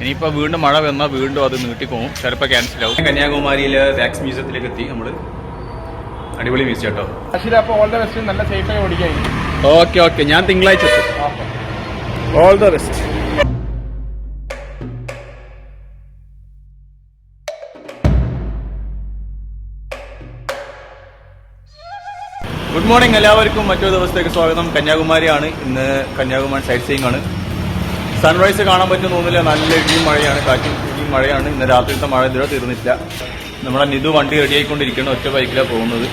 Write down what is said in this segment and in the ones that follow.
ഇനിയിപ്പോൾ വീണ്ടും മഴ വന്നാൽ വീണ്ടും അത് നീട്ടിപ്പോകും, ചിലപ്പോൾ ക്യാൻസൽ ആവും. കന്യാകുമാരിയിലെ വാക്സ് മ്യൂസിയത്തിലേക്ക് എത്തി നമ്മൾ. അടിപൊളി മ്യൂസിയം കേട്ടോ. നല്ല സേഫായി ഓടിക്കാൻ. ഓക്കെ ഞാൻ തിങ്കളാഴ്ച എത്തും. All the best. Good morning എല്ലാവർക്കും, മറ്റൊരു ദിവസത്തേക്ക് സ്വാഗതം. കന്യാകുമാരിയാണ് ഇന്ന്. കന്യാകുമാരി സൈറ്റ് സീയിങ് ആണ്. സൺറൈസ് കാണാൻ പറ്റുമെന്ന് തോന്നില്ല, നല്ല ഇടിയും മഴയാണ്, കാറ്റും ഇടിയും മഴയാണ്. ഇന്ന് രാത്രിയിലത്തെ മഴ ഇതുവരെ തീർന്നിട്ടില്ല. നമ്മുടെ നിധു വണ്ടി റെഡി ആയിക്കൊണ്ടിരിക്കണം, ഒറ്റ ബൈക്കിലാണ് പോകുന്നത്.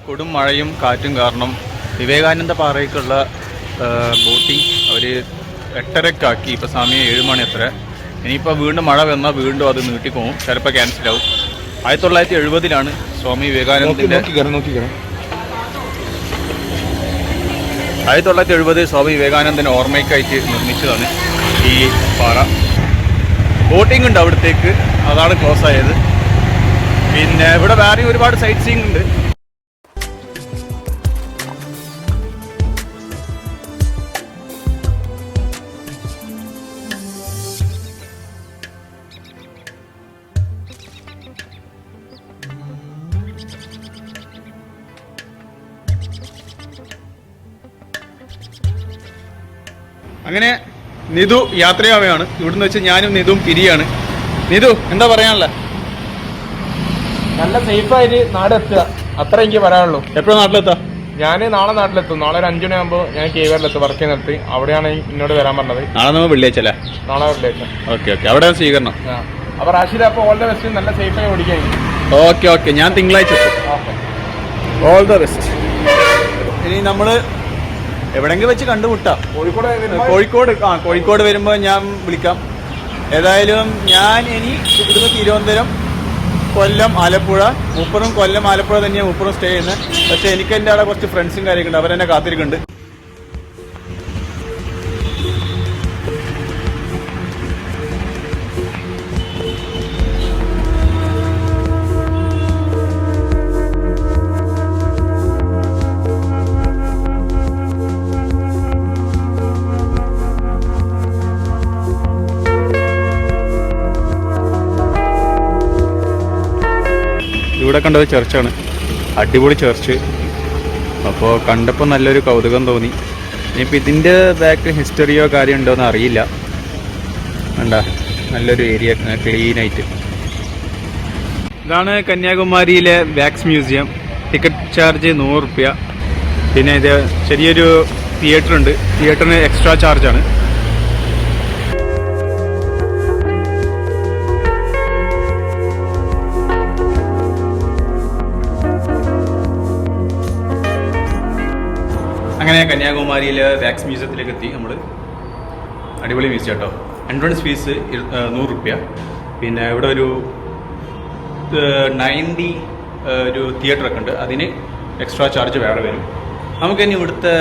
കൊടും മഴയും കാറ്റും കാരണം വിവേകാനന്ദ പാറയ്ക്കുള്ള ബോട്ടിംഗ് അവർ 8:30 ഇപ്പോൾ സമയം 7 മണി അത്ര. ഇനിയിപ്പോൾ വീണ്ടും മഴ വന്നാൽ വീണ്ടും അത് നീട്ടിപ്പോകും, ചിലപ്പോൾ ക്യാൻസൽ ആവും. 1970 സ്വാമി വിവേകാനന്ദൻ്റെ 1970 സ്വാമി വിവേകാനന്ദൻ്റെ ഓർമ്മയ്ക്കായിട്ട് നിർമ്മിച്ചതാണ് ഈ പാറ. ബോട്ടിംഗ് ഉണ്ട് അവിടത്തേക്ക്, അതാണ് ക്ലോസ് ആയത്. പിന്നെ ഇവിടെ വേറെയും ഒരുപാട് സൈറ്റ് സീയിങ് ഉണ്ട്. അങ്ങനെ നിധു യാത്രയാവുകയാണ്. ഇവിടുന്ന് വെച്ച് ഞാനും നിധുവും പിരിയാണ്. നിധു എന്താ പറയാനുള്ളത്? നല്ല സേഫായിട്ട് നാടെത്തുക, അത്ര എനിക്ക് പറയാനുള്ളൂ. എപ്പോഴും നാട്ടിലെത്താം? ഞാൻ നാളെ നാട്ടിലെത്തും. നാളെ ഒരു 5 മണിയാകുമ്പോൾ ഞാൻ കേവറിലെത്തും, വർക്ക് ചെയ്യുന്നിടത്ത്. അവിടെയാണ് എന്നോട് വരാൻ പറഞ്ഞത്. നാളെ നമ്മൾ വെള്ളിയാഴ്ച അല്ലേ? നാളെ വെള്ളിയാഴ്ച. ഓക്കെ അവിടെ സ്വീകരണം. അപ്പോൾ റാഷിദ, അപ്പോൾ ഓൾ ദ ബെസ്റ്റ്. നല്ല സേഫായി ഓടിക്കാൻ. ഓക്കെ ഞാൻ തിങ്കളാഴ്ച എത്തും. All the best. ഇനി നമ്മൾ എവിടെയെങ്കിലും വെച്ച് കണ്ടുമുട്ടാം. കോഴിക്കോട് വരുമ്പോൾ ഞാൻ വിളിക്കാം. ഏതായാലും ഞാൻ ഇനി ഇവിടുന്ന് തിരുവനന്തപുരം, കൊല്ലം, ആലപ്പുഴ. കൊല്ലം ആലപ്പുഴ തന്നെയാണ് മൂപ്പറും സ്റ്റേ ചെയ്യുന്നത്. പക്ഷേ എനിക്ക് എൻ്റെ അവിടെ കുറച്ച് ഫ്രണ്ട്സും കാര്യമൊക്കെ ഉണ്ട്, അവരെന്നെ കാത്തിരിക്കുന്നുണ്ട്. ഇവിടെ കണ്ടത് ചർച്ചാണ്, അടിപൊളി ചർച്ച്. അപ്പോൾ കണ്ടപ്പോൾ നല്ലൊരു കൗതുകം തോന്നി. ഇനിയിപ്പോൾ ഇതിൻ്റെ ബാക്കിൽ ഹിസ്റ്ററിയോ കാര്യം ഉണ്ടോ എന്ന് അറിയില്ല. വേണ്ട, നല്ലൊരു ഏരിയ, ക്ലീനായിട്ട്. ഇതാണ് കന്യാകുമാരിയിലെ വാക്സ് മ്യൂസിയം. ടിക്കറ്റ് ചാർജ് 100 രൂപ. പിന്നെ ഇത് ചെറിയൊരു തിയേറ്റർ ഉണ്ട്. തിയേറ്ററിന് എക്സ്ട്രാ ചാർജാണ്. അങ്ങനെ കന്യാകുമാരിയിലെ വാക്സ് മ്യൂസിയത്തിലേക്ക് എത്തി നമ്മൾ. അടിപൊളി മ്യൂസിയം കേട്ടോ. എൻട്രൻസ് ഫീസ് 100 രൂപ. പിന്നെ ഇവിടെ ഒരു 90 ഒരു തിയേറ്ററൊക്കെ ഉണ്ട്, അതിന് എക്സ്ട്രാ ചാർജ് വേറെ വരും. നമുക്കിനി ഇവിടുത്തെ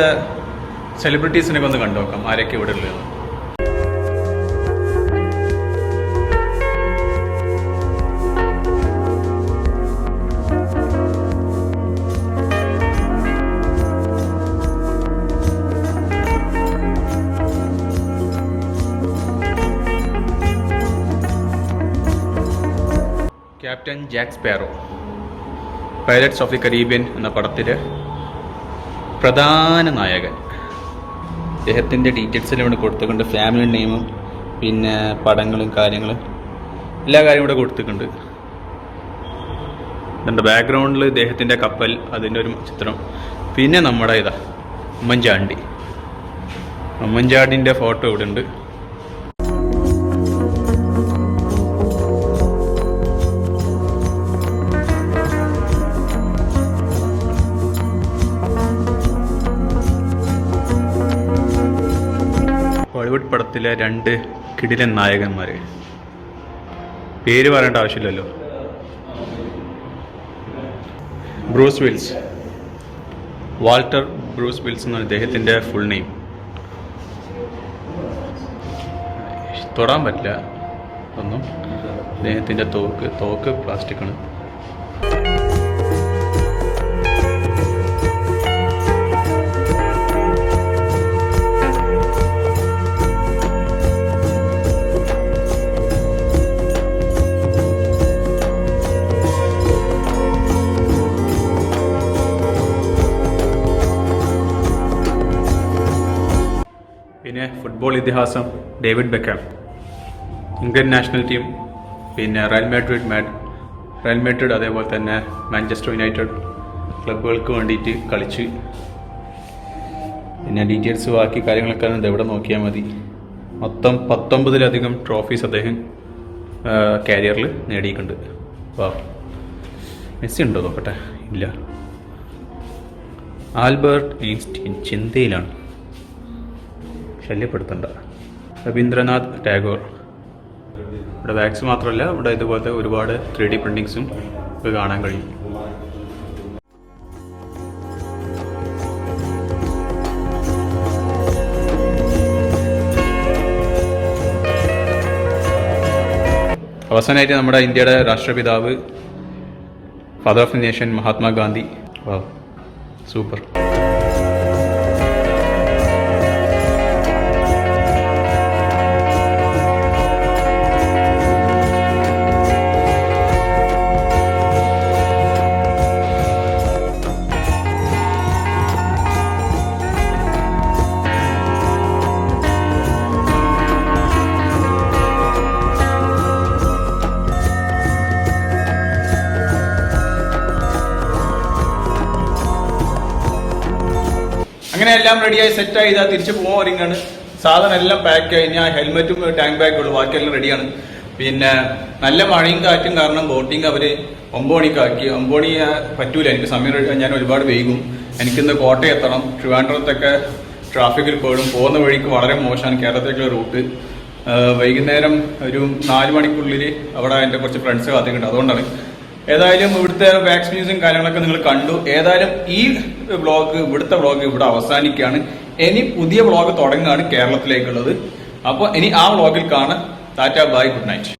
സെലിബ്രിറ്റീസിനൊക്കെ ഒന്ന് കണ്ടു നോക്കാം, ആരൊക്കെ ഇവിടെ ഉള്ളത്. Captain Jack sparrow, pilots of the Caribbean എന്ന പടത്തിലെ പ്രധാന നായകൻ. അദ്ദേഹത്തിൻ്റെ ഡീറ്റെയിൽസിലും ഇവിടെ കൊടുത്തിട്ടുണ്ട്. ഫാമിലി നെയിമും പിന്നെ പടങ്ങളും കാര്യങ്ങളും എല്ലാ കാര്യവും ഇവിടെ കൊടുത്തിട്ടുണ്ട്. ഇതിൻ്റെ ബാക്ക്ഗ്രൗണ്ടിൽ ഇദ്ദേഹത്തിൻ്റെ കപ്പൽ, അതിൻ്റെ ഒരു ചിത്രം. പിന്നെ നമ്മുടെ ഉമ്മൻചാണ്ടിൻ്റെ ഫോട്ടോ ഇവിടെ ഉണ്ട്. ബോളിവുഡ് പടത്തിലെ 2 കിടിലൻ നായകന്മാർ, പേര് പറയേണ്ട ആവശ്യമില്ലല്ലോ. Bruce Wills, Walter Bruce Wills എന്നാണ് ഇദ്ദേഹത്തിൻ്റെ ഫുൾ നെയിം. തൊടാൻ പറ്റില്ല ഒന്നും. ഇദ്ദേഹത്തിൻ്റെ തോക്ക് പ്ലാസ്റ്റിക്കാണ്. പിന്നെ ഫുട്ബോൾ ഇതിഹാസം David Beckham, England national team, പിന്നെ റയൽ മാഡ്രിഡ് അതേപോലെ തന്നെ മാഞ്ചസ്റ്റർ യുണൈറ്റഡ് ക്ലബ്ബുകൾക്ക് വേണ്ടിയിട്ട് കളിച്ച്. പിന്നെ ഡീറ്റെയിൽസ് ബാക്കി കാര്യങ്ങളൊക്കെ ഇവിടെ നോക്കിയാൽ മതി. മൊത്തം 19ലധികം ട്രോഫീസ് അദ്ദേഹം കാരിയറിൽ നേടിയിട്ടുണ്ട്. വാ, മെസ്സി ഉണ്ടോ നോക്കട്ടെ. ഇല്ല. ആൽബർട്ട് ഐൻസ്റ്റീൻ ചിന്തയിലാണ്, ശല്യപ്പെടുത്തണ്ട. രവീന്ദ്രനാഥ് ടാഗോർ. ഇവിടെ വാക്സ് മാത്രമല്ല, ഇവിടെ ഇതുപോലത്തെ ഒരുപാട് 3D പ്രിൻറ്റിങ്സും ഒക്കെ കാണാൻ കഴിയും. അവസാനമായിട്ട് നമ്മുടെ ഇന്ത്യയുടെ രാഷ്ട്രപിതാവ്, father of the nation Mahatma Gandhi. വാ, സൂപ്പർ. അങ്ങനെ എല്ലാം റെഡിയായി സെറ്റായി ഇതാ തിരിച്ച് പോകാൻ ഒരുങ്ങാണ്. സാധനം എല്ലാം പാക്ക് ആയി. ഞാൻ ഹെൽമെറ്റും ടാങ്ക് ബാഗും ഉള്ളു, ബാക്കിയെല്ലാം റെഡിയാണ്. പിന്നെ നല്ല മഴയും കാറ്റും കാരണം ബോട്ടിങ് അവർ 9 മണിക്കാക്കി. 9 മണി പറ്റൂല, എനിക്ക് സമയം ഞാൻ ഒരുപാട് വൈകും. എനിക്കിന്ന് കോട്ടയം എത്തണം. ട്രിവാൻഡ്രത്തൊക്കെ ട്രാഫിക്കിൽ പോകുന്ന വഴിക്ക് വളരെ മോശമാണ് കേരളത്തിലേക്കുള്ള റൂട്ട്. വൈകുന്നേരം ഒരു 4 മണിക്കുള്ളിൽ അവിടെ എൻ്റെ കുറച്ച് ഫ്രണ്ട്സ് കാത്തിക്കുന്നുണ്ട്, അതുകൊണ്ടാണ്. ഏതായാലും ഇവിടുത്തെ വാക്സ് മ്യൂസിയം കാര്യങ്ങളൊക്കെ നിങ്ങൾ കണ്ടു. ഏതായാലും ഈ ഇവിടുത്തെ വ്ളോഗ് ഇവിടെ അവസാനിക്കുകയാണ്. ഇനി പുതിയ വ്ളോഗ് തുടങ്ങുകയാണ് കേരളത്തിലേക്കുള്ളത്. അപ്പോൾ ഇനി ആ വ്ളോഗിൽ കാണാം. Tata, bye, good night.